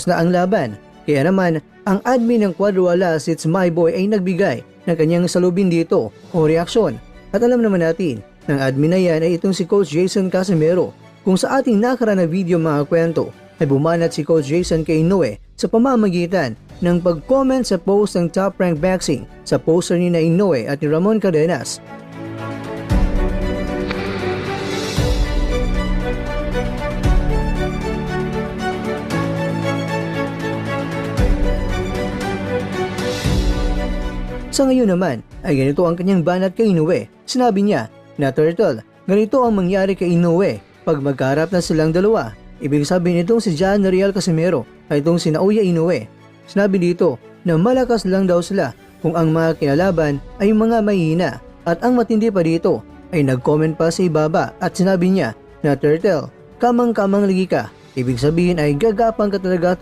na ang laban. Kaya naman, ang admin ng Cuadro Alas It's My Boy ay nagbigay ng kanyang salubin dito o reaksyon. At alam naman natin, ng admin na yan ay itong si Coach Jason Casimero. Kung sa ating nakaraan na video mga kwento, ay bumanat si Coach Jason kay Inoue sa pamamagitan ng pag-comment sa post ng Top Rank Boxing sa poster ni na Inoue at ni Ramon Cadenas. Sa ngayon naman ay ganito ang kanyang banat kay Inoue. Sinabi niya na Turtle, ganito ang mangyari kay Inoue pag magkaharap na silang dalawa. Ibig sabihin itong si John Real Casimero ay itong si Naoya Inoue. Sinabi dito na malakas lang daw sila kung ang mga kinalaban ay mga mahihina. At ang matindi pa dito ay nag-comment pa sa ibaba at sinabi niya na Turtle, kamang-kamang lagi ka. Ibig sabihin ay gagapang ka talaga.